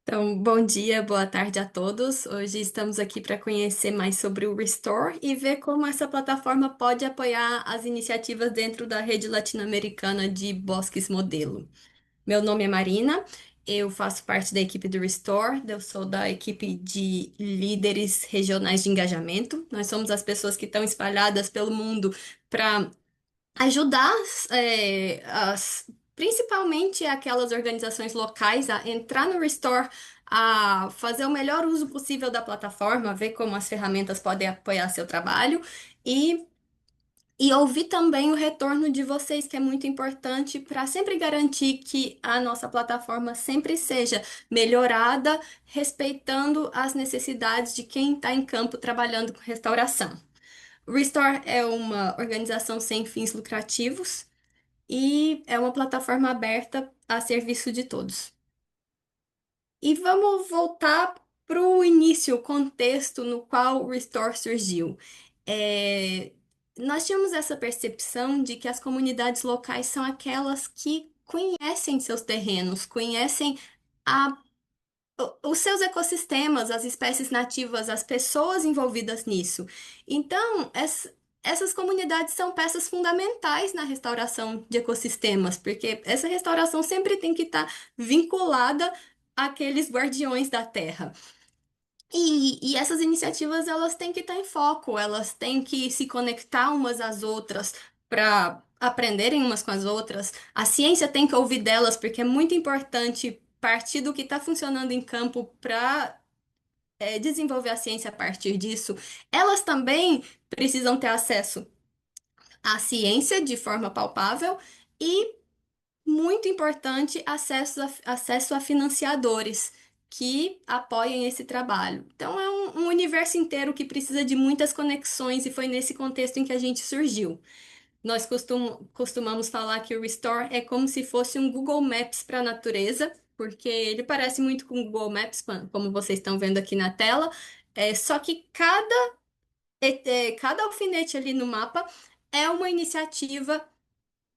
Então, bom dia, boa tarde a todos. Hoje estamos aqui para conhecer mais sobre o Restore e ver como essa plataforma pode apoiar as iniciativas dentro da rede latino-americana de bosques modelo. Meu nome é Marina, eu faço parte da equipe do Restore, eu sou da equipe de líderes regionais de engajamento. Nós somos as pessoas que estão espalhadas pelo mundo para ajudar principalmente aquelas organizações locais a entrar no Restore, a fazer o melhor uso possível da plataforma, ver como as ferramentas podem apoiar seu trabalho e, e ouvir também o retorno de vocês, que é muito importante para sempre garantir que a nossa plataforma sempre seja melhorada, respeitando as necessidades de quem está em campo trabalhando com restauração. O Restore é uma organização sem fins lucrativos e é uma plataforma aberta a serviço de todos. E vamos voltar para o início, o contexto no qual o Restore surgiu. É, Nós tínhamos essa percepção de que as comunidades locais são aquelas que conhecem seus terrenos, conhecem a os seus ecossistemas, as espécies nativas, as pessoas envolvidas nisso. Então, essas comunidades são peças fundamentais na restauração de ecossistemas, porque essa restauração sempre tem que estar vinculada àqueles guardiões da terra. E essas iniciativas, elas têm que estar em foco, elas têm que se conectar umas às outras para aprenderem umas com as outras. A ciência tem que ouvir delas, porque é muito importante partir do que está funcionando em campo para desenvolver a ciência a partir disso. Elas também precisam ter acesso à ciência de forma palpável e muito importante, acesso a financiadores que apoiem esse trabalho. Então, é um universo inteiro que precisa de muitas conexões e foi nesse contexto em que a gente surgiu. Nós costumamos falar que o Restore é como se fosse um Google Maps para a natureza, porque ele parece muito com o Google Maps, como vocês estão vendo aqui na tela, só que cada alfinete ali no mapa é uma iniciativa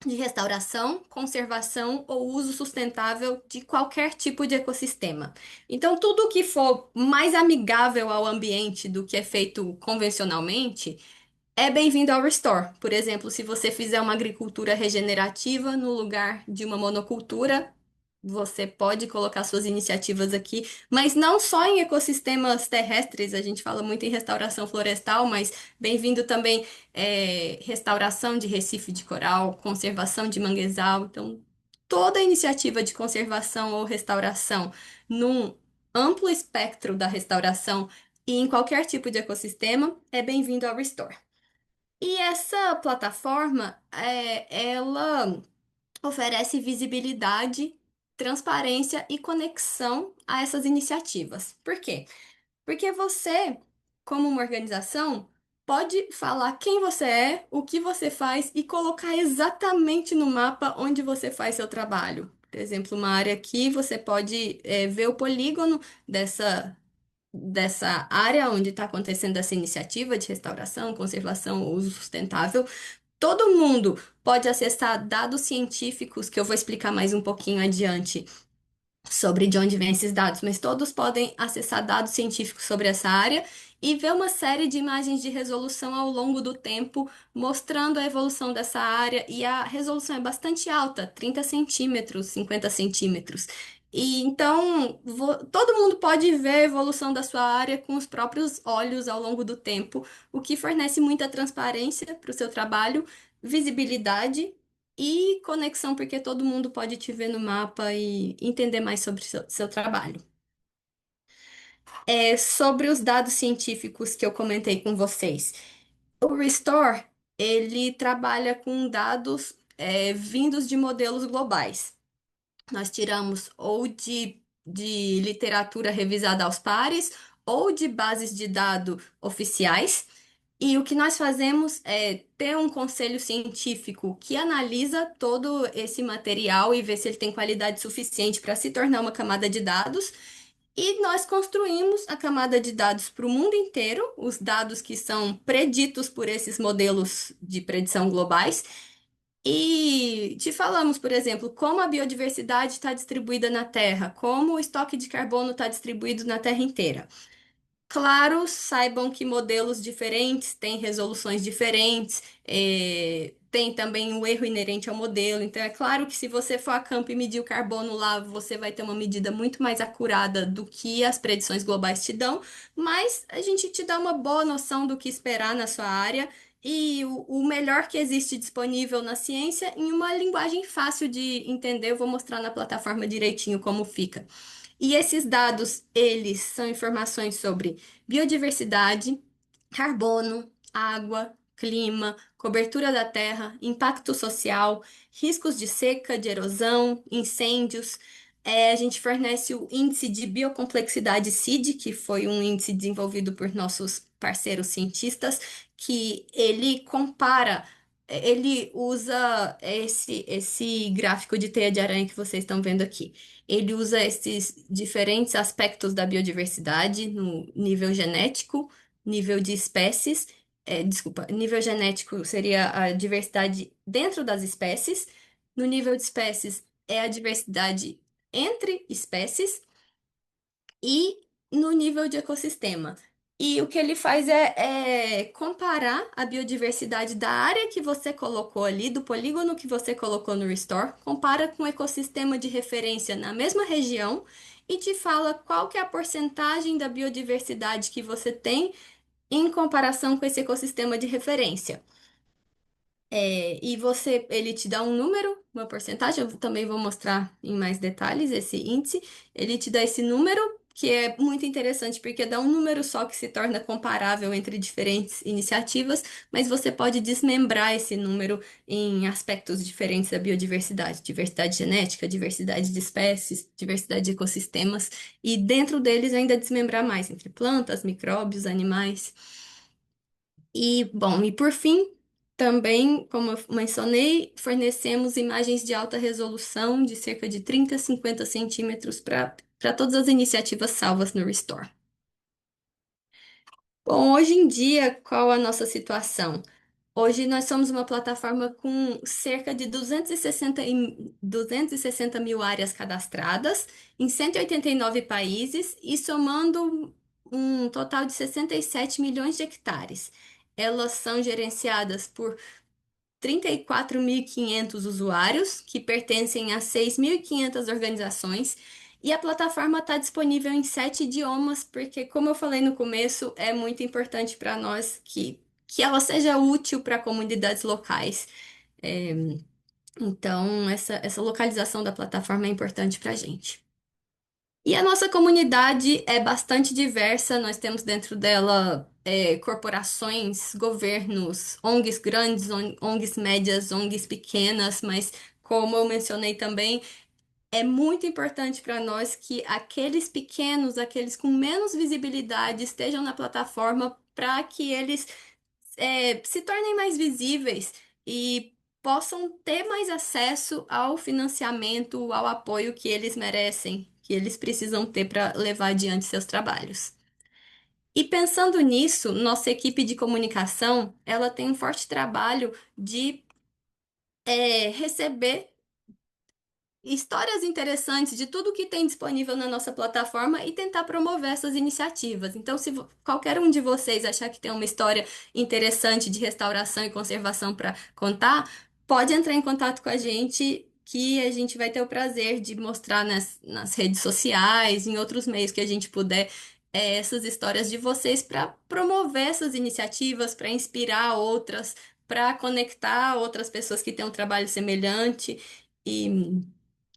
de restauração, conservação ou uso sustentável de qualquer tipo de ecossistema. Então, tudo que for mais amigável ao ambiente do que é feito convencionalmente é bem-vindo ao Restore. Por exemplo, se você fizer uma agricultura regenerativa no lugar de uma monocultura, você pode colocar suas iniciativas aqui, mas não só em ecossistemas terrestres, a gente fala muito em restauração florestal, mas bem-vindo também restauração de recife de coral, conservação de manguezal. Então, toda iniciativa de conservação ou restauração num amplo espectro da restauração e em qualquer tipo de ecossistema é bem-vindo ao Restore. E essa plataforma, ela oferece visibilidade, transparência e conexão a essas iniciativas. Por quê? Porque você, como uma organização, pode falar quem você é, o que você faz e colocar exatamente no mapa onde você faz seu trabalho. Por exemplo, uma área aqui, você pode, ver o polígono dessa área onde está acontecendo essa iniciativa de restauração, conservação ou uso sustentável. Todo mundo pode acessar dados científicos, que eu vou explicar mais um pouquinho adiante sobre de onde vêm esses dados, mas todos podem acessar dados científicos sobre essa área e ver uma série de imagens de resolução ao longo do tempo, mostrando a evolução dessa área, e a resolução é bastante alta, 30 centímetros, 50 centímetros. E então, todo mundo pode ver a evolução da sua área com os próprios olhos ao longo do tempo, o que fornece muita transparência para o seu trabalho, visibilidade e conexão, porque todo mundo pode te ver no mapa e entender mais sobre seu trabalho. Sobre os dados científicos que eu comentei com vocês. O Restore, ele trabalha com dados vindos de modelos globais. Nós tiramos ou de literatura revisada aos pares, ou de bases de dados oficiais. E o que nós fazemos é ter um conselho científico que analisa todo esse material e vê se ele tem qualidade suficiente para se tornar uma camada de dados. E nós construímos a camada de dados para o mundo inteiro, os dados que são preditos por esses modelos de predição globais. E te falamos, por exemplo, como a biodiversidade está distribuída na Terra, como o estoque de carbono está distribuído na Terra inteira. Claro, saibam que modelos diferentes têm resoluções diferentes, tem também o erro inerente ao modelo. Então, é claro que se você for a campo e medir o carbono lá, você vai ter uma medida muito mais acurada do que as predições globais te dão, mas a gente te dá uma boa noção do que esperar na sua área e o melhor que existe disponível na ciência em uma linguagem fácil de entender. Eu vou mostrar na plataforma direitinho como fica. E esses dados, eles são informações sobre biodiversidade, carbono, água, clima, cobertura da terra, impacto social, riscos de seca, de erosão, incêndios. A gente fornece o índice de biocomplexidade CID, que foi um índice desenvolvido por nossos parceiros cientistas, que ele compara, ele usa esse gráfico de teia de aranha que vocês estão vendo aqui. Ele usa esses diferentes aspectos da biodiversidade no nível genético, nível de espécies, desculpa, nível genético seria a diversidade dentro das espécies, no nível de espécies é a diversidade entre espécies e no nível de ecossistema. E o que ele faz é comparar a biodiversidade da área que você colocou ali, do polígono que você colocou no Restore, compara com o ecossistema de referência na mesma região e te fala qual que é a porcentagem da biodiversidade que você tem em comparação com esse ecossistema de referência. Ele te dá um número, uma porcentagem, eu também vou mostrar em mais detalhes esse índice. Ele te dá esse número, que é muito interessante, porque dá um número só que se torna comparável entre diferentes iniciativas, mas você pode desmembrar esse número em aspectos diferentes da biodiversidade, diversidade genética, diversidade de espécies, diversidade de ecossistemas, e dentro deles ainda desmembrar mais entre plantas, micróbios, animais. E, bom, e por fim, também, como eu mencionei, fornecemos imagens de alta resolução de cerca de 30 a 50 centímetros para todas as iniciativas salvas no Restore. Bom, hoje em dia, qual a nossa situação? Hoje nós somos uma plataforma com cerca de 260 mil áreas cadastradas em 189 países e somando um total de 67 milhões de hectares. Elas são gerenciadas por 34.500 usuários, que pertencem a 6.500 organizações, e a plataforma está disponível em 7 idiomas, porque, como eu falei no começo, é muito importante para nós que ela seja útil para comunidades locais. É, então, essa localização da plataforma é importante para a gente. E a nossa comunidade é bastante diversa, nós temos dentro dela corporações, governos, ONGs grandes, ONGs médias, ONGs pequenas, mas como eu mencionei também, é muito importante para nós que aqueles pequenos, aqueles com menos visibilidade estejam na plataforma para que eles se tornem mais visíveis e possam ter mais acesso ao financiamento, ao apoio que eles merecem, que eles precisam ter para levar adiante seus trabalhos. E pensando nisso, nossa equipe de comunicação, ela tem um forte trabalho de receber histórias interessantes de tudo que tem disponível na nossa plataforma e tentar promover essas iniciativas. Então, se qualquer um de vocês achar que tem uma história interessante de restauração e conservação para contar, pode entrar em contato com a gente. Que a gente vai ter o prazer de mostrar nas redes sociais, em outros meios que a gente puder, essas histórias de vocês para promover essas iniciativas, para inspirar outras, para conectar outras pessoas que têm um trabalho semelhante. E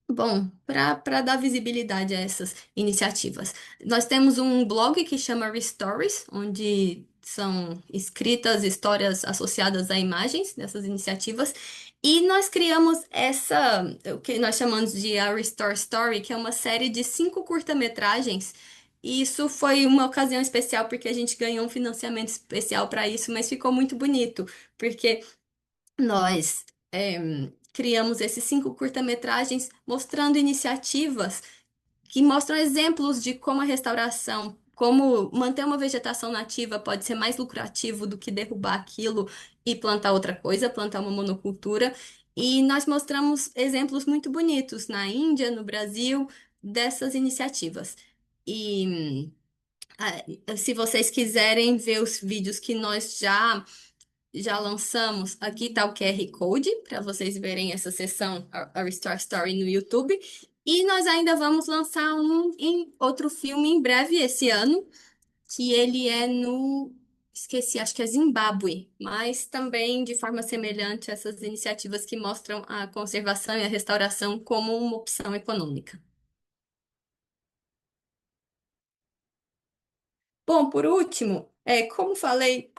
bom, para dar visibilidade a essas iniciativas. Nós temos um blog que chama Restories, onde são escritas histórias associadas a imagens dessas iniciativas. E nós criamos o que nós chamamos de a Restore Story, que é uma série de 5 curta-metragens. E isso foi uma ocasião especial porque a gente ganhou um financiamento especial para isso, mas ficou muito bonito, porque nós criamos esses 5 curta-metragens mostrando iniciativas que mostram exemplos de como a restauração, como manter uma vegetação nativa pode ser mais lucrativo do que derrubar aquilo e plantar outra coisa, plantar uma monocultura. E nós mostramos exemplos muito bonitos na Índia, no Brasil, dessas iniciativas. E se vocês quiserem ver os vídeos que nós já lançamos, aqui está o QR Code para vocês verem essa sessão, a Restore Story no YouTube. E nós ainda vamos lançar outro filme em breve esse ano, que ele é no, esqueci, acho que é Zimbábue, mas também de forma semelhante a essas iniciativas que mostram a conservação e a restauração como uma opção econômica. Bom, por último, como falei,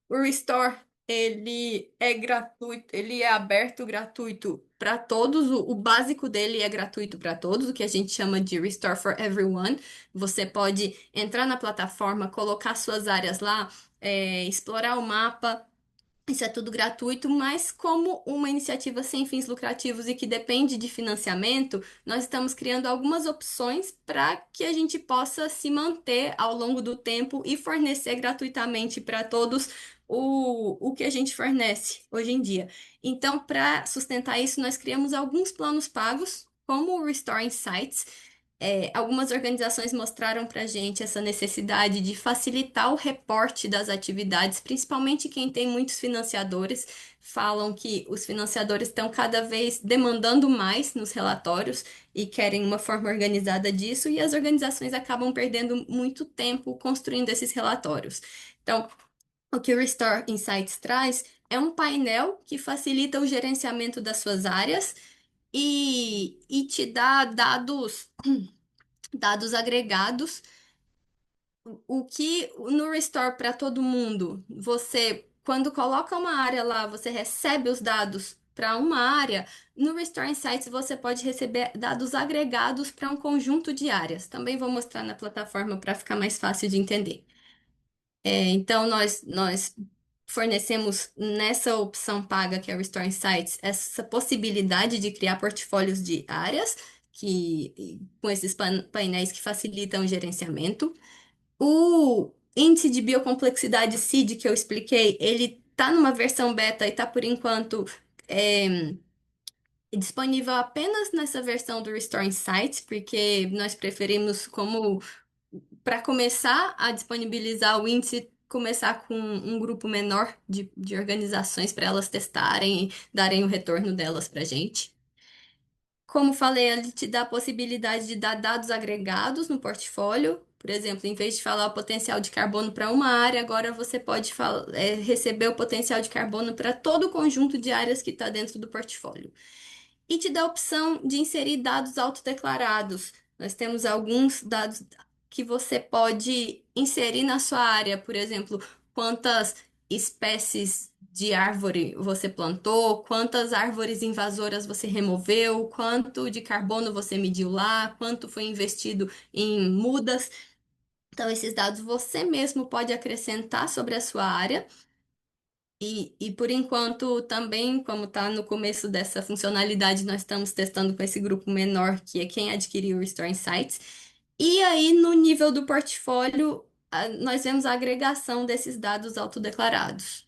o Restore, ele é gratuito, ele é aberto gratuito para todos, o básico dele é gratuito para todos, o que a gente chama de Restore for Everyone. Você pode entrar na plataforma, colocar suas áreas lá, explorar o mapa. Isso é tudo gratuito, mas como uma iniciativa sem fins lucrativos e que depende de financiamento, nós estamos criando algumas opções para que a gente possa se manter ao longo do tempo e fornecer gratuitamente para todos o que a gente fornece hoje em dia. Então, para sustentar isso, nós criamos alguns planos pagos, como o Restore Insights. Algumas organizações mostraram para a gente essa necessidade de facilitar o reporte das atividades, principalmente quem tem muitos financiadores, falam que os financiadores estão cada vez demandando mais nos relatórios e querem uma forma organizada disso, e as organizações acabam perdendo muito tempo construindo esses relatórios. Então, o que o Restore Insights traz é um painel que facilita o gerenciamento das suas áreas e te dá dados agregados. O que no Restore para todo mundo, você, quando coloca uma área lá, você recebe os dados para uma área. No Restore Insights, você pode receber dados agregados para um conjunto de áreas. Também vou mostrar na plataforma para ficar mais fácil de entender. Então, nós fornecemos nessa opção paga, que é o Restore Insights, essa possibilidade de criar portfólios de áreas, com esses painéis que facilitam o gerenciamento. O índice de biocomplexidade CID que eu expliquei, ele está numa versão beta e está, por enquanto, é, disponível apenas nessa versão do Restore Insights, porque nós preferimos como para começar a disponibilizar o índice, começar com um grupo menor de organizações para elas testarem e darem o retorno delas para a gente. Como falei, ele te dá a possibilidade de dar dados agregados no portfólio. Por exemplo, em vez de falar o potencial de carbono para uma área, agora você pode receber o potencial de carbono para todo o conjunto de áreas que está dentro do portfólio e te dá a opção de inserir dados autodeclarados. Nós temos alguns dados que você pode inserir na sua área, por exemplo, quantas espécies de árvore você plantou, quantas árvores invasoras você removeu, quanto de carbono você mediu lá, quanto foi investido em mudas. Então, esses dados você mesmo pode acrescentar sobre a sua área. E por enquanto, também, como está no começo dessa funcionalidade, nós estamos testando com esse grupo menor, que é quem adquiriu o Restore Insights. E aí, no nível do portfólio, nós vemos a agregação desses dados autodeclarados.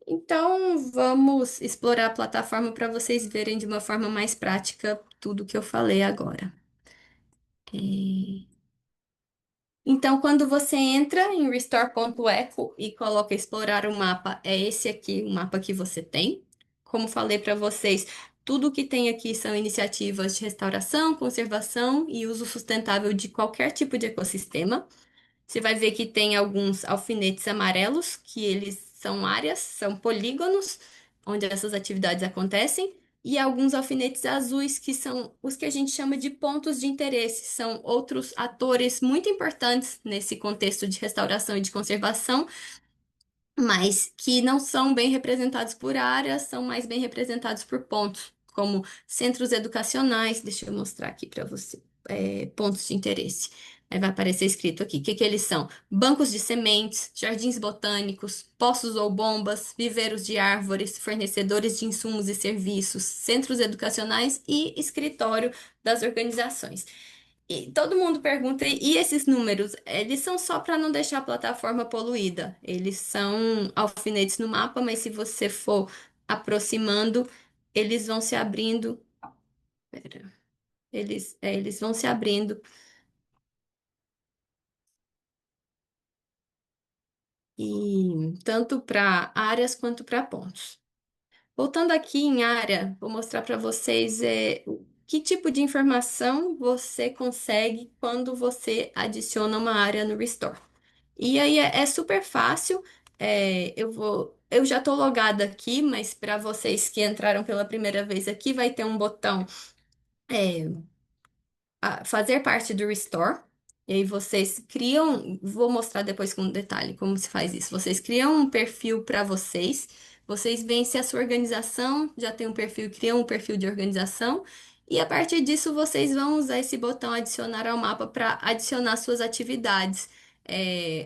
Então, vamos explorar a plataforma para vocês verem de uma forma mais prática tudo que eu falei agora. Então, quando você entra em restore.eco e coloca explorar o mapa, é esse aqui, o mapa que você tem. Como falei para vocês, tudo que tem aqui são iniciativas de restauração, conservação e uso sustentável de qualquer tipo de ecossistema. Você vai ver que tem alguns alfinetes amarelos, que eles são áreas, são polígonos onde essas atividades acontecem, e alguns alfinetes azuis, que são os que a gente chama de pontos de interesse, são outros atores muito importantes nesse contexto de restauração e de conservação, mas que não são bem representados por áreas, são mais bem representados por pontos, como centros educacionais. Deixa eu mostrar aqui para você, pontos de interesse. Aí vai aparecer escrito aqui, o que que eles são? Bancos de sementes, jardins botânicos, poços ou bombas, viveiros de árvores, fornecedores de insumos e serviços, centros educacionais e escritório das organizações. E todo mundo pergunta, e esses números, eles são só para não deixar a plataforma poluída. Eles são alfinetes no mapa, mas se você for aproximando, eles vão se abrindo. Pera, eles vão se abrindo e tanto para áreas quanto para pontos. Voltando aqui em área, vou mostrar para vocês que tipo de informação você consegue quando você adiciona uma área no Restore. E aí é super fácil. Eu já estou logada aqui, mas para vocês que entraram pela primeira vez aqui, vai ter um botão é, fazer parte do Restore. E aí vocês criam, vou mostrar depois com detalhe como se faz isso. Vocês criam um perfil para vocês, vocês veem se a sua organização já tem um perfil, criam um perfil de organização, e a partir disso vocês vão usar esse botão adicionar ao mapa para adicionar suas atividades,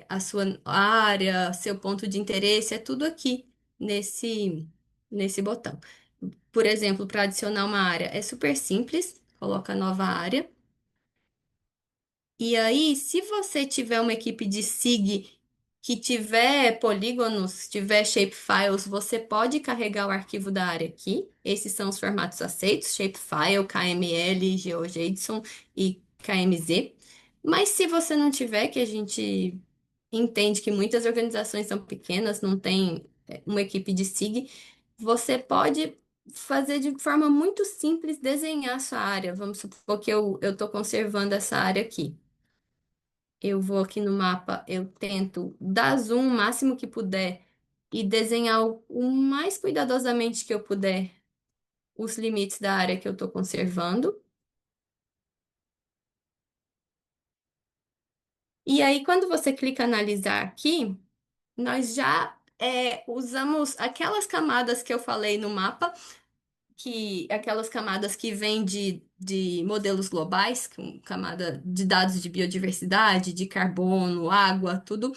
a sua área, seu ponto de interesse, é tudo aqui nesse botão. Por exemplo, para adicionar uma área, é super simples, coloca nova área. E aí, se você tiver uma equipe de SIG que tiver polígonos, tiver shapefiles, você pode carregar o arquivo da área aqui. Esses são os formatos aceitos: shapefile, KML, GeoJSON e KMZ. Mas se você não tiver, que a gente entende que muitas organizações são pequenas, não tem uma equipe de SIG, você pode fazer de forma muito simples, desenhar sua área. Vamos supor que eu estou conservando essa área aqui. Eu vou aqui no mapa, eu tento dar zoom o máximo que puder e desenhar o mais cuidadosamente que eu puder os limites da área que eu estou conservando. E aí, quando você clica analisar aqui, nós já usamos aquelas camadas que eu falei no mapa, que aquelas camadas que vêm de modelos globais, camada de dados de biodiversidade, de carbono, água, tudo.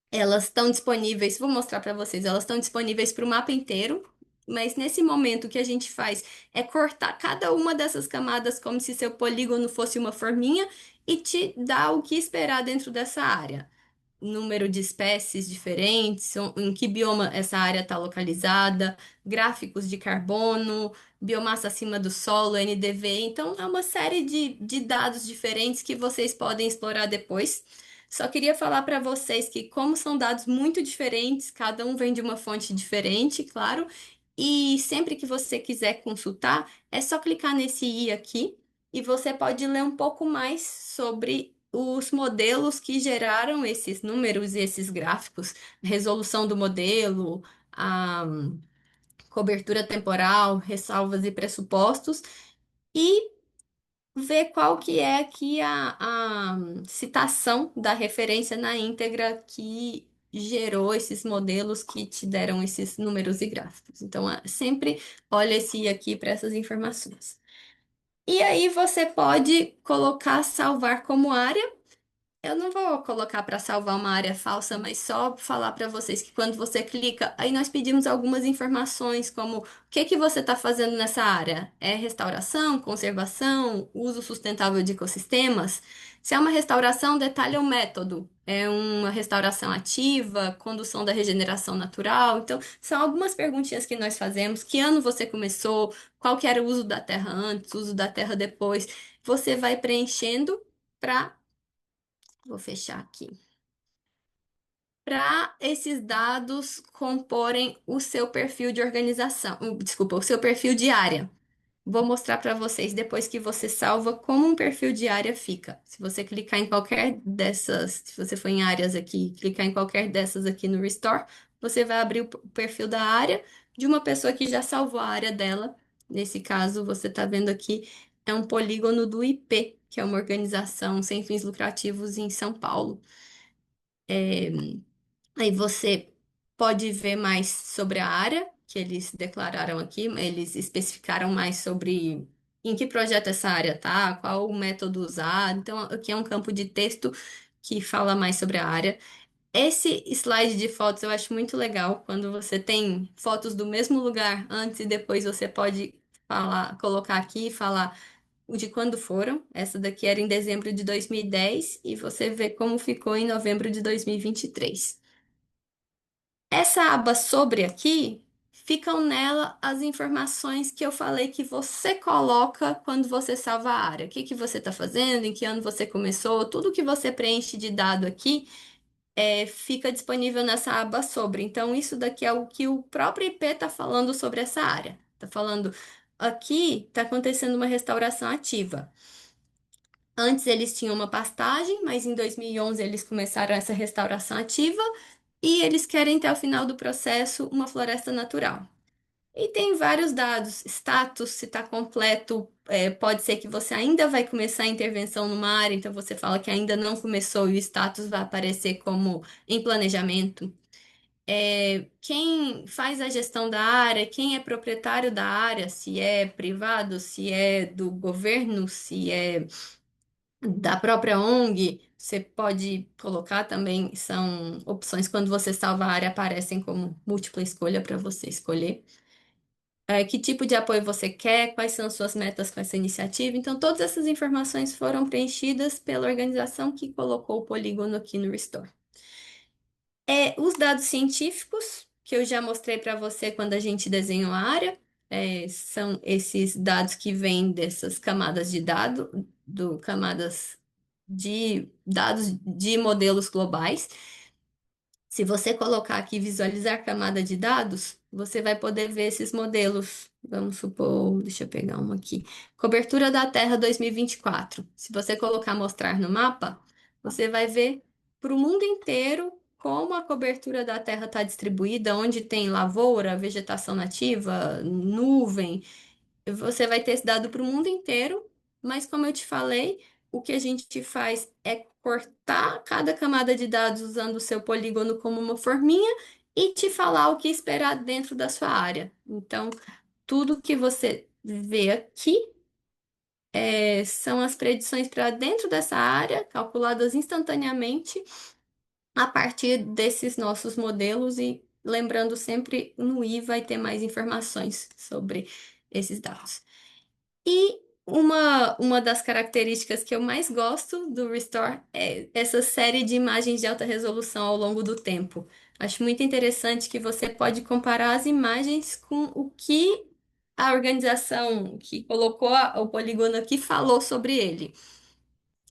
Elas estão disponíveis, vou mostrar para vocês, elas estão disponíveis para o mapa inteiro, mas nesse momento o que a gente faz é cortar cada uma dessas camadas como se seu polígono fosse uma forminha e te dar o que esperar dentro dessa área. Número de espécies diferentes, em que bioma essa área está localizada, gráficos de carbono, biomassa acima do solo, NDV. Então, é uma série de dados diferentes que vocês podem explorar depois. Só queria falar para vocês que, como são dados muito diferentes, cada um vem de uma fonte diferente, claro, e sempre que você quiser consultar, é só clicar nesse i aqui e você pode ler um pouco mais sobre os modelos que geraram esses números e esses gráficos, resolução do modelo, a cobertura temporal, ressalvas e pressupostos. E ver qual que é aqui a citação da referência na íntegra que gerou esses modelos que te deram esses números e gráficos. Então, sempre olha esse i aqui para essas informações. E aí você pode colocar salvar como área. Eu não vou colocar para salvar uma área falsa, mas só falar para vocês que quando você clica, aí nós pedimos algumas informações, como o que que você está fazendo nessa área? É restauração, conservação, uso sustentável de ecossistemas? Se é uma restauração, detalhe o método. É uma restauração ativa, condução da regeneração natural. Então, são algumas perguntinhas que nós fazemos. Que ano você começou? Qual que era o uso da terra antes, o uso da terra depois? Você vai preenchendo para vou fechar aqui. Para esses dados comporem o seu perfil de organização, desculpa, o seu perfil de área. Vou mostrar para vocês depois que você salva como um perfil de área fica. Se você clicar em qualquer dessas, se você for em áreas aqui, clicar em qualquer dessas aqui no Restore, você vai abrir o perfil da área de uma pessoa que já salvou a área dela. Nesse caso, você está vendo aqui, é um polígono do IP, que é uma organização sem fins lucrativos em São Paulo. Aí você pode ver mais sobre a área que eles declararam aqui, eles especificaram mais sobre em que projeto essa área tá, qual o método usado. Então, aqui é um campo de texto que fala mais sobre a área. Esse slide de fotos eu acho muito legal, quando você tem fotos do mesmo lugar antes e depois você pode falar, colocar aqui e falar o de quando foram. Essa daqui era em dezembro de 2010 e você vê como ficou em novembro de 2023. Essa aba sobre aqui ficam nela as informações que eu falei que você coloca quando você salva a área. O que que você está fazendo, em que ano você começou, tudo que você preenche de dado aqui fica disponível nessa aba sobre. Então, isso daqui é o que o próprio IP está falando sobre essa área. Está falando, aqui está acontecendo uma restauração ativa. Antes eles tinham uma pastagem, mas em 2011 eles começaram essa restauração ativa e eles querem até o final do processo uma floresta natural. E tem vários dados, status, se está completo, pode ser que você ainda vai começar a intervenção numa área, então você fala que ainda não começou e o status vai aparecer como em planejamento. Quem faz a gestão da área, quem é proprietário da área, se é privado, se é do governo, se é da própria ONG, você pode colocar também, são opções quando você salva a área, aparecem como múltipla escolha para você escolher. Que tipo de apoio você quer, quais são suas metas com essa iniciativa. Então, todas essas informações foram preenchidas pela organização que colocou o polígono aqui no Restore. Os dados científicos, que eu já mostrei para você quando a gente desenhou a área, são esses dados que vêm dessas camadas de dado, camadas de dados de modelos globais. Se você colocar aqui visualizar camada de dados, você vai poder ver esses modelos. Vamos supor, deixa eu pegar uma aqui. Cobertura da Terra 2024. Se você colocar mostrar no mapa, você vai ver para o mundo inteiro como a cobertura da Terra está distribuída, onde tem lavoura, vegetação nativa, nuvem. Você vai ter esse dado para o mundo inteiro, mas como eu te falei, o que a gente faz é cortar cada camada de dados usando o seu polígono como uma forminha e te falar o que esperar dentro da sua área. Então, tudo que você vê aqui são as predições para dentro dessa área, calculadas instantaneamente a partir desses nossos modelos e lembrando sempre no I vai ter mais informações sobre esses dados. E uma das características que eu mais gosto do Restore é essa série de imagens de alta resolução ao longo do tempo. Acho muito interessante que você pode comparar as imagens com o que a organização que colocou o polígono aqui falou sobre ele.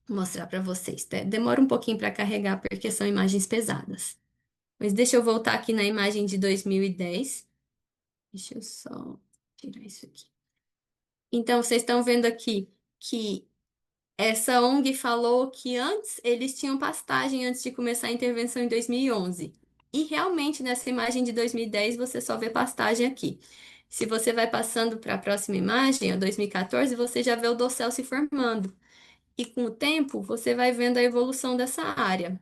Vou mostrar para vocês. Demora um pouquinho para carregar porque são imagens pesadas. Mas deixa eu voltar aqui na imagem de 2010. Deixa eu só tirar isso aqui. Então, vocês estão vendo aqui que essa ONG falou que antes eles tinham pastagem antes de começar a intervenção em 2011. E realmente nessa imagem de 2010 você só vê pastagem aqui. Se você vai passando para a próxima imagem, a 2014, você já vê o dossel se formando. E com o tempo você vai vendo a evolução dessa área.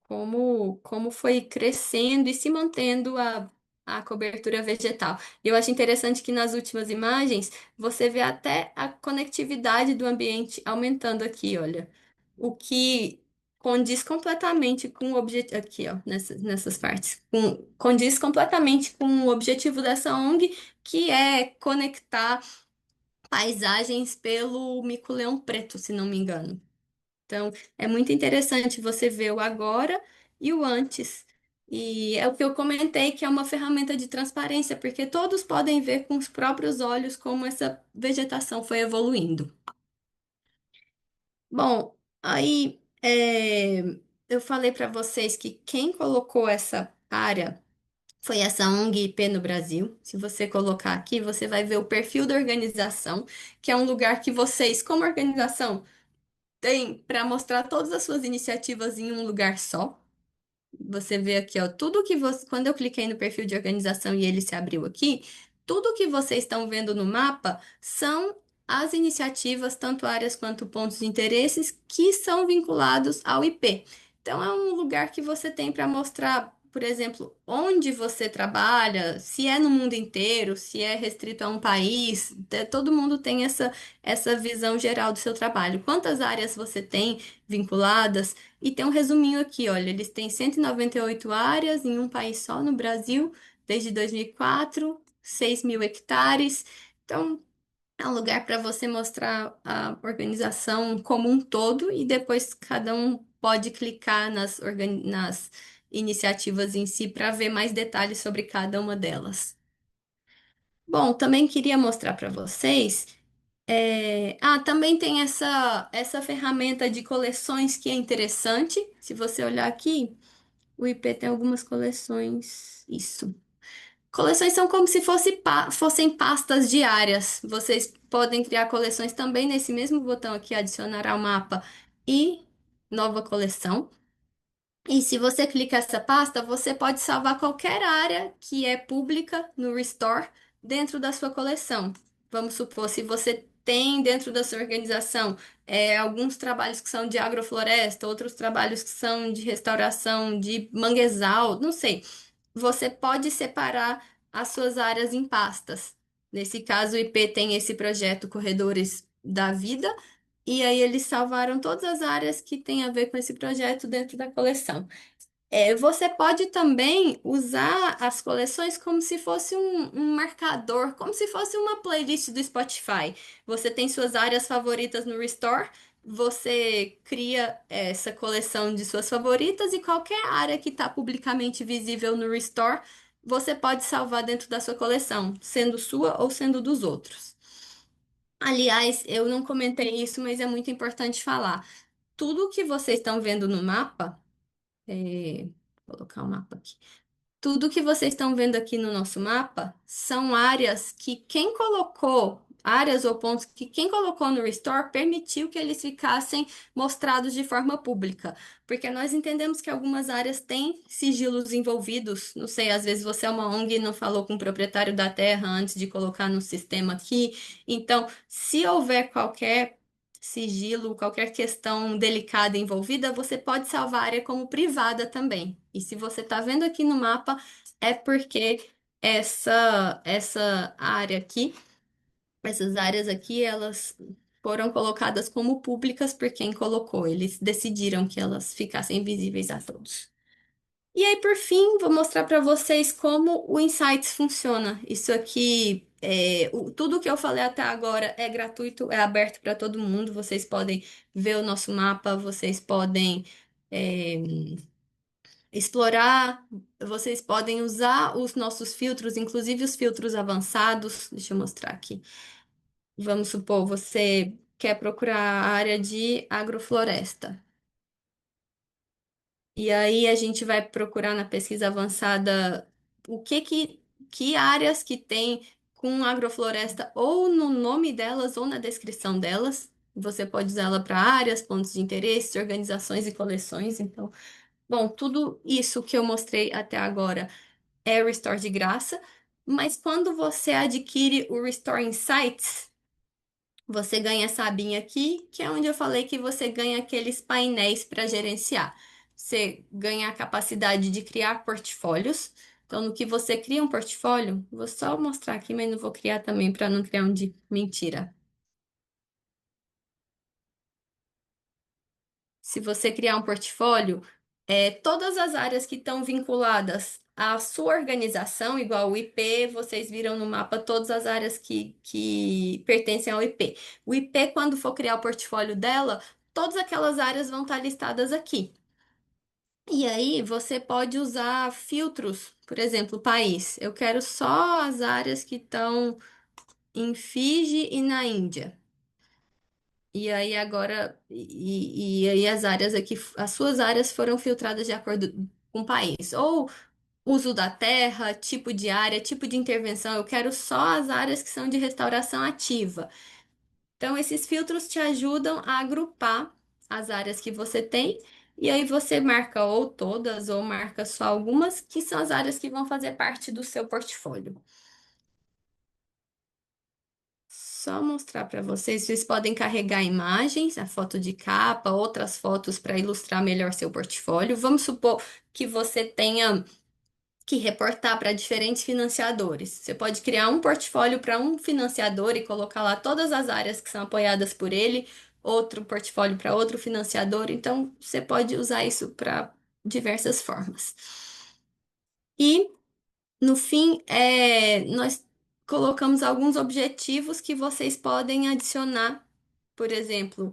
Como foi crescendo e se mantendo a cobertura vegetal. E eu acho interessante que nas últimas imagens você vê até a conectividade do ambiente aumentando aqui, olha. O que condiz completamente com o objetivo, aqui, ó, nessas partes, condiz completamente com o objetivo dessa ONG, que é conectar paisagens pelo mico-leão preto, se não me engano. Então, é muito interessante você ver o agora e o antes. E é o que eu comentei, que é uma ferramenta de transparência, porque todos podem ver com os próprios olhos como essa vegetação foi evoluindo. Bom, aí eu falei para vocês que quem colocou essa área foi essa ONG IP no Brasil. Se você colocar aqui, você vai ver o perfil da organização, que é um lugar que vocês, como organização, tem para mostrar todas as suas iniciativas em um lugar só. Você vê aqui, ó, tudo que você, quando eu cliquei no perfil de organização e ele se abriu aqui, tudo que vocês estão vendo no mapa são as iniciativas, tanto áreas quanto pontos de interesses, que são vinculados ao IP. Então, é um lugar que você tem para mostrar, por exemplo, onde você trabalha, se é no mundo inteiro, se é restrito a um país, todo mundo tem essa visão geral do seu trabalho. Quantas áreas você tem vinculadas? E tem um resuminho aqui, olha, eles têm 198 áreas em um país só no Brasil, desde 2004, 6 mil hectares. Então, é um lugar para você mostrar a organização como um todo e depois cada um pode clicar nas iniciativas em si para ver mais detalhes sobre cada uma delas. Bom, também queria mostrar para vocês. Também tem essa ferramenta de coleções que é interessante. Se você olhar aqui, o IP tem algumas coleções. Isso. Coleções são como se fossem pastas diárias. Vocês podem criar coleções também nesse mesmo botão aqui, adicionar ao mapa e nova coleção. E se você clicar essa pasta, você pode salvar qualquer área que é pública no Restore dentro da sua coleção. Vamos supor, se você tem dentro da sua organização alguns trabalhos que são de agrofloresta, outros trabalhos que são de restauração de manguezal, não sei. Você pode separar as suas áreas em pastas. Nesse caso, o IP tem esse projeto Corredores da Vida, e aí eles salvaram todas as áreas que têm a ver com esse projeto dentro da coleção. Você pode também usar as coleções como se fosse um marcador, como se fosse uma playlist do Spotify. Você tem suas áreas favoritas no Restore, você cria essa coleção de suas favoritas e qualquer área que está publicamente visível no Restore, você pode salvar dentro da sua coleção, sendo sua ou sendo dos outros. Aliás, eu não comentei isso, mas é muito importante falar. Tudo que vocês estão vendo no mapa. Vou colocar o mapa aqui. Tudo que vocês estão vendo aqui no nosso mapa são áreas que quem colocou, áreas ou pontos que quem colocou no Restore permitiu que eles ficassem mostrados de forma pública. Porque nós entendemos que algumas áreas têm sigilos envolvidos. Não sei, às vezes você é uma ONG e não falou com o proprietário da terra antes de colocar no sistema aqui. Então, se houver qualquer sigilo, qualquer questão delicada envolvida, você pode salvar a área como privada também. E se você está vendo aqui no mapa, é porque essa área aqui, essas áreas aqui, elas foram colocadas como públicas por quem colocou. Eles decidiram que elas ficassem visíveis a todos. E aí, por fim, vou mostrar para vocês como o Insights funciona. Isso aqui, tudo que eu falei até agora é gratuito, é aberto para todo mundo. Vocês podem ver o nosso mapa, vocês podem é, explorar, vocês podem usar os nossos filtros, inclusive os filtros avançados. Deixa eu mostrar aqui. Vamos supor, você quer procurar a área de agrofloresta. E aí a gente vai procurar na pesquisa avançada que áreas que tem com agrofloresta ou no nome delas ou na descrição delas. Você pode usar ela para áreas, pontos de interesse, organizações e coleções. Então, bom, tudo isso que eu mostrei até agora é Restore de graça, mas quando você adquire o Restore Insights, você ganha essa abinha aqui, que é onde eu falei que você ganha aqueles painéis para gerenciar. Você ganha a capacidade de criar portfólios. Então, no que você cria um portfólio, vou só mostrar aqui, mas não vou criar também para não criar um de mentira. Se você criar um portfólio, todas as áreas que estão vinculadas à sua organização, igual o IP, vocês viram no mapa todas as áreas que pertencem ao IP. O IP, quando for criar o portfólio dela, todas aquelas áreas vão estar listadas aqui. E aí você pode usar filtros, por exemplo, país. Eu quero só as áreas que estão em Fiji e na Índia. E aí agora, e aí as áreas aqui, as suas áreas foram filtradas de acordo com o país. Ou uso da terra, tipo de área, tipo de intervenção. Eu quero só as áreas que são de restauração ativa. Então, esses filtros te ajudam a agrupar as áreas que você tem. E aí você marca ou todas, ou marca só algumas, que são as áreas que vão fazer parte do seu portfólio. Só mostrar para vocês, vocês podem carregar imagens, a foto de capa, outras fotos para ilustrar melhor seu portfólio. Vamos supor que você tenha que reportar para diferentes financiadores. Você pode criar um portfólio para um financiador e colocar lá todas as áreas que são apoiadas por ele, outro portfólio para outro financiador. Então, você pode usar isso para diversas formas. E no fim, nós colocamos alguns objetivos que vocês podem adicionar. Por exemplo,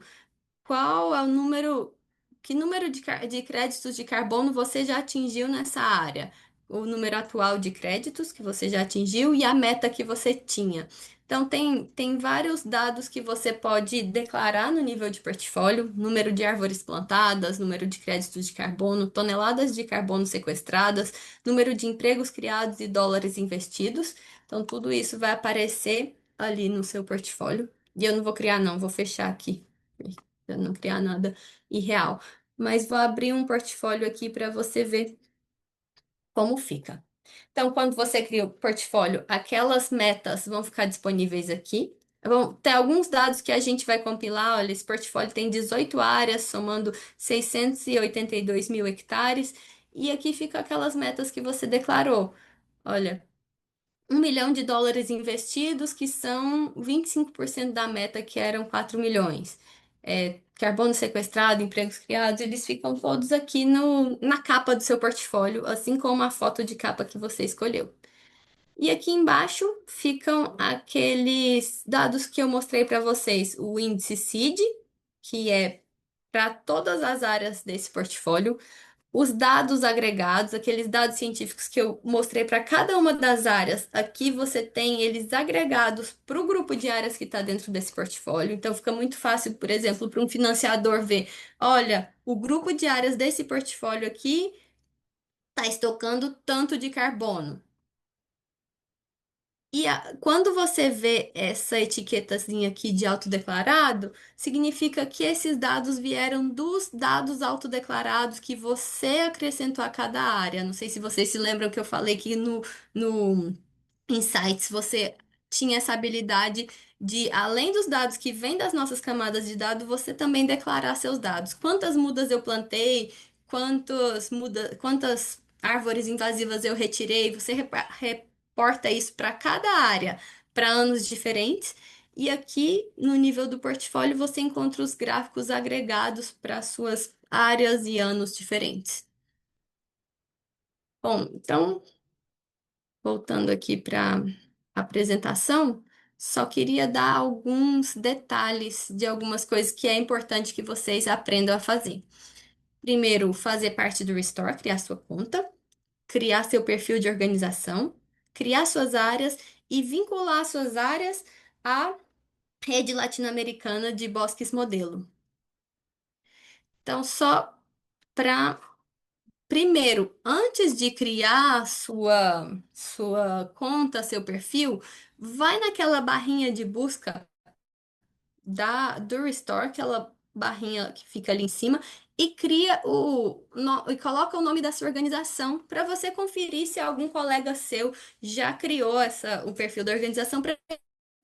qual é o número. que número de créditos de carbono você já atingiu nessa área, o número atual de créditos que você já atingiu e a meta que você tinha. Então, tem vários dados que você pode declarar no nível de portfólio: número de árvores plantadas, número de créditos de carbono, toneladas de carbono sequestradas, número de empregos criados e dólares investidos. Então, tudo isso vai aparecer ali no seu portfólio. E eu não vou criar, não, vou fechar aqui, para não criar nada irreal. Mas vou abrir um portfólio aqui para você ver como fica. Então, quando você cria o portfólio, aquelas metas vão ficar disponíveis aqui. Vão ter alguns dados que a gente vai compilar. Olha, esse portfólio tem 18 áreas, somando 682 mil hectares. E aqui fica aquelas metas que você declarou. Olha, 1 milhão de dólares investidos, que são 25% da meta, que eram 4 milhões. Carbono sequestrado, empregos criados, eles ficam todos aqui na capa do seu portfólio, assim como a foto de capa que você escolheu. E aqui embaixo ficam aqueles dados que eu mostrei para vocês, o índice CID, que é para todas as áreas desse portfólio, os dados agregados, aqueles dados científicos que eu mostrei para cada uma das áreas, aqui você tem eles agregados para o grupo de áreas que está dentro desse portfólio. Então fica muito fácil, por exemplo, para um financiador ver: olha, o grupo de áreas desse portfólio aqui está estocando tanto de carbono. E quando você vê essa etiquetazinha aqui de autodeclarado, significa que esses dados vieram dos dados autodeclarados que você acrescentou a cada área. Não sei se vocês se lembram que eu falei que no Insights você tinha essa habilidade de, além dos dados que vêm das nossas camadas de dados, você também declarar seus dados. Quantas mudas eu plantei, quantas árvores invasivas eu retirei, você reporta isso para cada área, para anos diferentes. E aqui no nível do portfólio você encontra os gráficos agregados para suas áreas e anos diferentes. Bom, então, voltando aqui para a apresentação, só queria dar alguns detalhes de algumas coisas que é importante que vocês aprendam a fazer. Primeiro, fazer parte do Restore, criar sua conta, criar seu perfil de organização, criar suas áreas e vincular suas áreas à rede latino-americana de bosques modelo. Então, só para primeiro, antes de criar sua conta, seu perfil, vai naquela barrinha de busca do Restore, aquela barrinha que fica ali em cima, e cria e coloca o nome da sua organização para você conferir se algum colega seu já criou o perfil da organização, para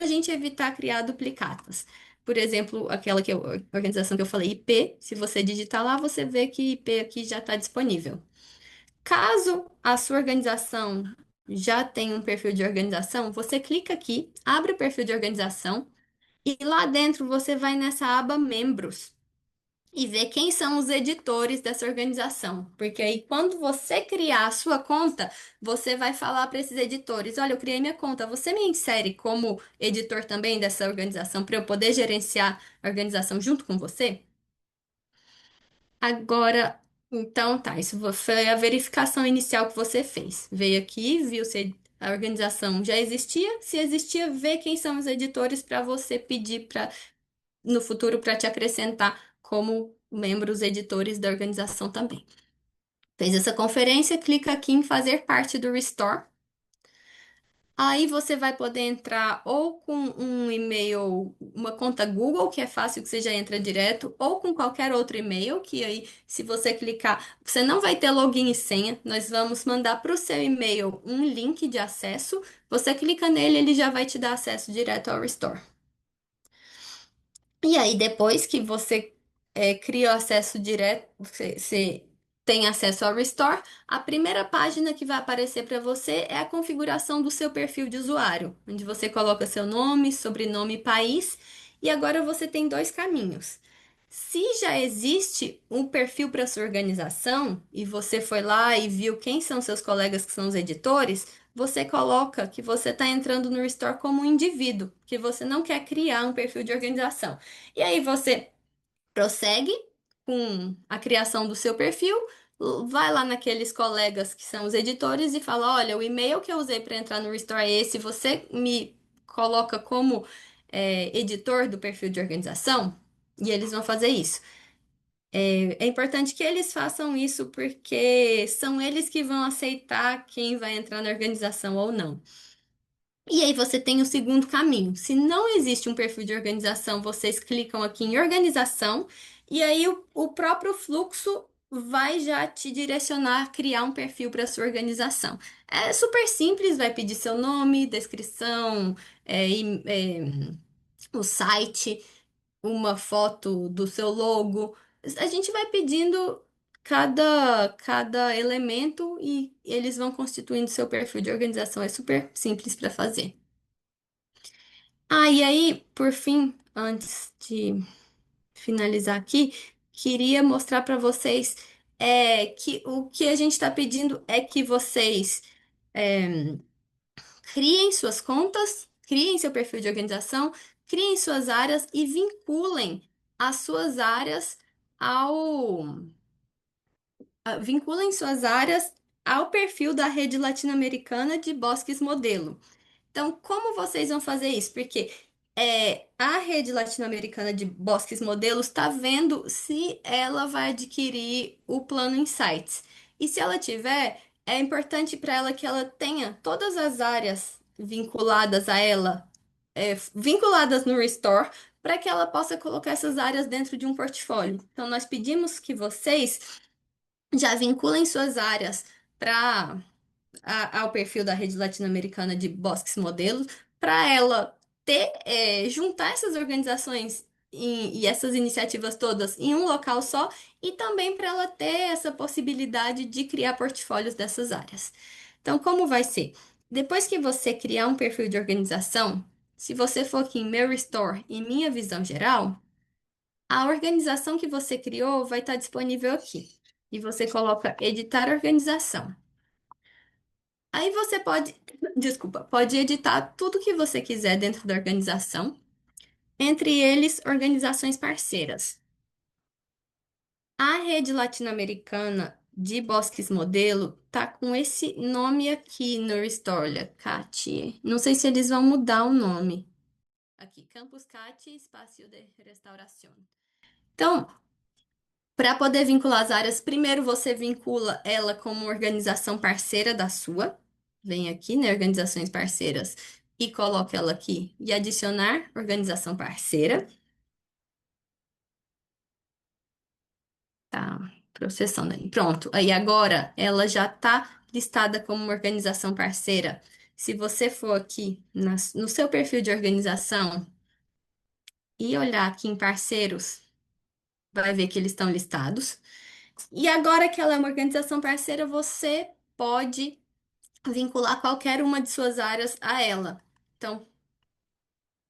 a gente evitar criar duplicatas. Por exemplo, organização que eu falei, IP, se você digitar lá, você vê que IP aqui já está disponível. Caso a sua organização já tenha um perfil de organização, você clica aqui, abre o perfil de organização e lá dentro você vai nessa aba Membros e vê quem são os editores dessa organização. Porque aí, quando você criar a sua conta, você vai falar para esses editores: olha, eu criei minha conta, você me insere como editor também dessa organização para eu poder gerenciar a organização junto com você? Agora, então tá, isso foi a verificação inicial que você fez. Veio aqui, viu se a organização já existia. Se existia, vê quem são os editores para você pedir para no futuro para te acrescentar como membros editores da organização também. Fez essa conferência, clica aqui em fazer parte do Restore. Aí você vai poder entrar ou com um e-mail, uma conta Google, que é fácil que você já entra direto, ou com qualquer outro e-mail, que aí, se você clicar, você não vai ter login e senha. Nós vamos mandar para o seu e-mail um link de acesso. Você clica nele, ele já vai te dar acesso direto ao Restore. E aí, depois que você cria o acesso direto, você tem acesso ao Restore, a primeira página que vai aparecer para você é a configuração do seu perfil de usuário, onde você coloca seu nome, sobrenome e país. E agora você tem dois caminhos. Se já existe um perfil para sua organização e você foi lá e viu quem são seus colegas que são os editores, você coloca que você está entrando no Restore como um indivíduo, que você não quer criar um perfil de organização. E aí você prossegue com a criação do seu perfil, vai lá naqueles colegas que são os editores e fala: Olha, o e-mail que eu usei para entrar no Restore é esse, você me coloca como editor do perfil de organização? E eles vão fazer isso. É importante que eles façam isso porque são eles que vão aceitar quem vai entrar na organização ou não. E aí você tem o segundo caminho. Se não existe um perfil de organização, vocês clicam aqui em organização e aí o próprio fluxo vai já te direcionar a criar um perfil para sua organização. É super simples, vai pedir seu nome, descrição, o site, uma foto do seu logo. A gente vai pedindo cada elemento e eles vão constituindo seu perfil de organização. É super simples para fazer. Ah, e aí, por fim, antes de finalizar aqui, queria mostrar para vocês que o que a gente está pedindo é que vocês criem suas contas, criem seu perfil de organização, criem suas áreas e vinculem as suas áreas ao vinculem suas áreas ao perfil da rede latino-americana de Bosques Modelo. Então, como vocês vão fazer isso? Porque a rede latino-americana de bosques modelos está vendo se ela vai adquirir o plano Insights. E se ela tiver, é importante para ela que ela tenha todas as áreas vinculadas a ela, vinculadas no Restore, para que ela possa colocar essas áreas dentro de um portfólio. Então, nós pedimos que vocês já vinculem suas áreas para ao perfil da rede latino-americana de bosques modelos, para ela juntar essas organizações e essas iniciativas todas em um local só, e também para ela ter essa possibilidade de criar portfólios dessas áreas. Então, como vai ser? Depois que você criar um perfil de organização, se você for aqui em meu Restore e minha visão geral, a organização que você criou vai estar disponível aqui. E você coloca editar organização. Aí você pode, desculpa, pode editar tudo que você quiser dentro da organização, entre eles organizações parceiras. A rede latino-americana de Bosques Modelo tá com esse nome aqui no Restore, olha, CAT. Não sei se eles vão mudar o nome. Aqui, Campus CAT Espaço de Restauração. Então, para poder vincular as áreas, primeiro você vincula ela como organização parceira da sua. Vem aqui, né, organizações parceiras, e coloca ela aqui e adicionar organização parceira. Tá processando aí. Pronto. Aí agora ela já está listada como uma organização parceira. Se você for aqui no seu perfil de organização e olhar aqui em parceiros, vai ver que eles estão listados. E agora que ela é uma organização parceira, você pode vincular qualquer uma de suas áreas a ela. Então,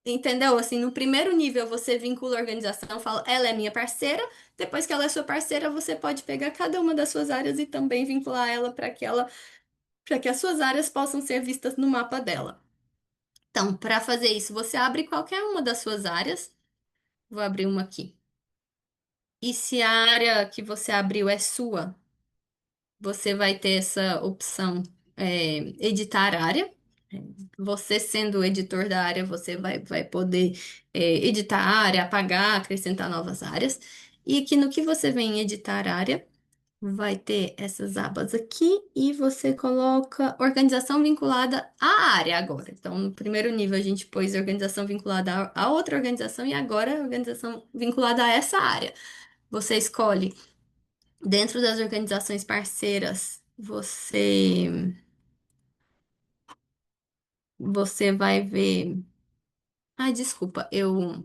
entendeu? Assim, no primeiro nível você vincula a organização, fala, ela é minha parceira. Depois que ela é sua parceira, você pode pegar cada uma das suas áreas e também vincular ela para que as suas áreas possam ser vistas no mapa dela. Então, para fazer isso, você abre qualquer uma das suas áreas. Vou abrir uma aqui. E se a área que você abriu é sua, você vai ter essa opção, editar área. Você sendo o editor da área, você vai poder editar a área, apagar, acrescentar novas áreas. E aqui no que você vem em editar área, vai ter essas abas aqui e você coloca organização vinculada à área agora. Então, no primeiro nível, a gente pôs organização vinculada a outra organização e agora organização vinculada a essa área. Você escolhe dentro das organizações parceiras, você vai ver. Ai, desculpa, eu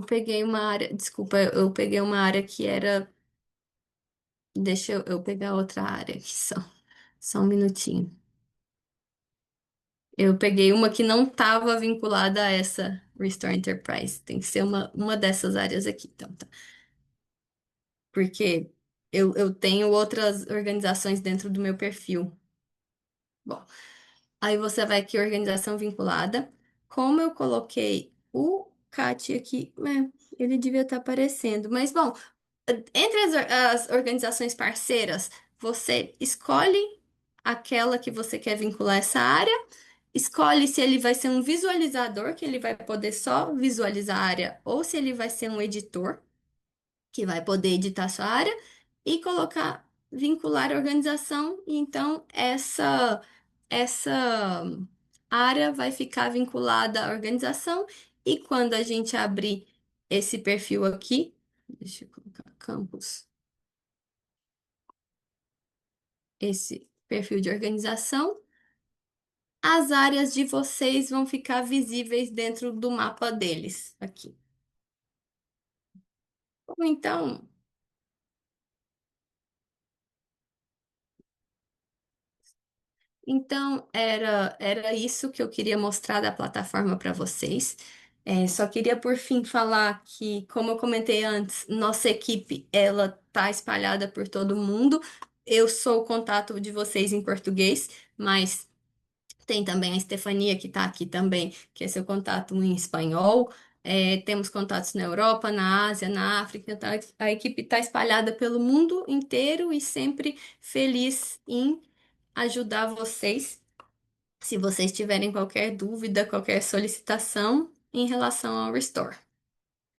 peguei uma área. Desculpa, eu peguei uma área que era. Deixa eu pegar outra área aqui só um minutinho. Eu peguei uma que não estava vinculada a essa Restore Enterprise. Tem que ser uma dessas áreas aqui, então, tá? Porque eu tenho outras organizações dentro do meu perfil. Bom, aí você vai aqui, organização vinculada. como eu coloquei o CAT aqui, ele devia estar aparecendo. Mas, bom, entre as organizações parceiras, você escolhe aquela que você quer vincular essa área, escolhe se ele vai ser um visualizador, que ele vai poder só visualizar a área, ou se ele vai ser um editor, que vai poder editar sua área, e colocar, vincular a organização, e então essa área vai ficar vinculada à organização, e quando a gente abrir esse perfil aqui, deixa eu colocar campus, esse perfil de organização, as áreas de vocês vão ficar visíveis dentro do mapa deles aqui. Ou então, era isso que eu queria mostrar da plataforma para vocês. Só queria por fim falar que, como eu comentei antes, nossa equipe ela tá espalhada por todo mundo. Eu sou o contato de vocês em português, mas tem também a Estefania, que está aqui também, que é seu contato em espanhol. Temos contatos na Europa, na Ásia, na África. Então, a equipe está espalhada pelo mundo inteiro e sempre feliz em ajudar vocês. Se vocês tiverem qualquer dúvida, qualquer solicitação em relação ao Restore.